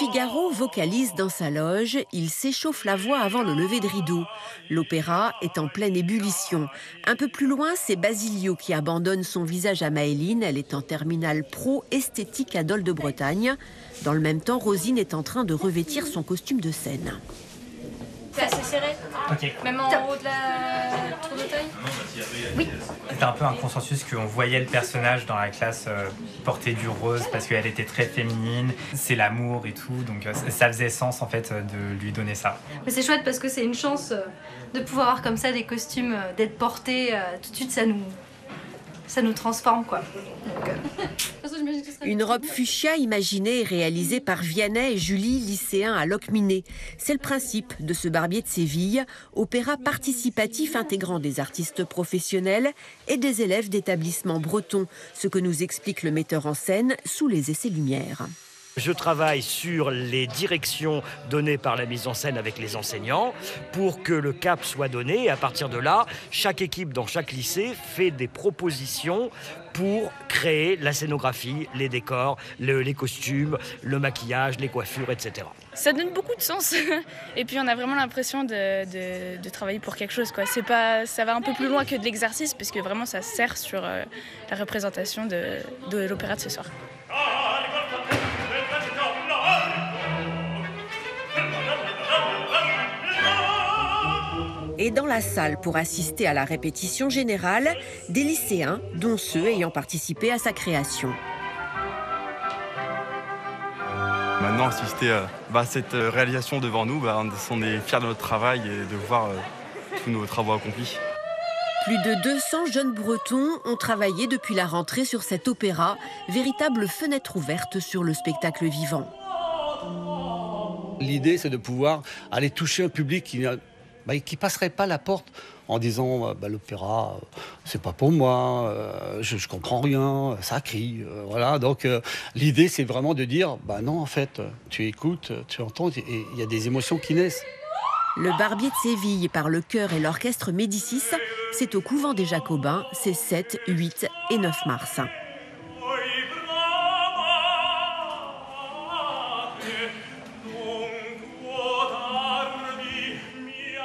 Figaro vocalise dans sa loge, il s'échauffe la voix avant le lever de rideau. L'opéra est en pleine ébullition. Un peu plus loin, c'est Basilio qui abandonne son visage à Maëline. Elle est en terminale pro esthétique à Dol de Bretagne. Dans le même temps, Rosine est en train de revêtir son costume de scène. C'est assez serré. Ok. Même en haut de la tour de taille. Oui. C'était un peu un consensus qu'on voyait le personnage dans la classe porter du rose parce qu'elle était très féminine. C'est l'amour et tout, donc ça faisait sens en fait de lui donner ça. Mais c'est chouette parce que c'est une chance de pouvoir avoir comme ça des costumes, d'être portés. Tout de suite, ça nous transforme quoi. Une robe fuchsia imaginée et réalisée par Vianney et Julie, lycéens à Locminé. C'est le principe de ce Barbier de Séville, opéra participatif intégrant des artistes professionnels et des élèves d'établissements bretons, ce que nous explique le metteur en scène sous les essais-lumière. Je travaille sur les directions données par la mise en scène avec les enseignants pour que le cap soit donné. Et à partir de là, chaque équipe dans chaque lycée fait des propositions pour créer la scénographie, les décors, les costumes, le maquillage, les coiffures, etc. Ça donne beaucoup de sens. Et puis on a vraiment l'impression de travailler pour quelque chose, quoi. Ça va un peu plus loin que de l'exercice parce que vraiment ça sert sur la représentation de l'opéra de ce soir. Et dans la salle, pour assister à la répétition générale, des lycéens, dont ceux ayant participé à sa création. Maintenant, assister à cette réalisation devant nous, on est fiers de notre travail et de voir tous nos travaux accomplis. Plus de 200 jeunes Bretons ont travaillé depuis la rentrée sur cet opéra, véritable fenêtre ouverte sur le spectacle vivant. L'idée, c'est de pouvoir aller toucher un public qui passerait pas la porte en disant l'opéra c'est pas pour moi, je comprends rien, ça crie, voilà. Donc l'idée c'est vraiment de dire non en fait tu écoutes, tu entends et il y a des émotions qui naissent. Le Barbier de Séville par le chœur et l'orchestre Médicis, c'est au couvent des Jacobins, c'est 7, 8 et 9 mars.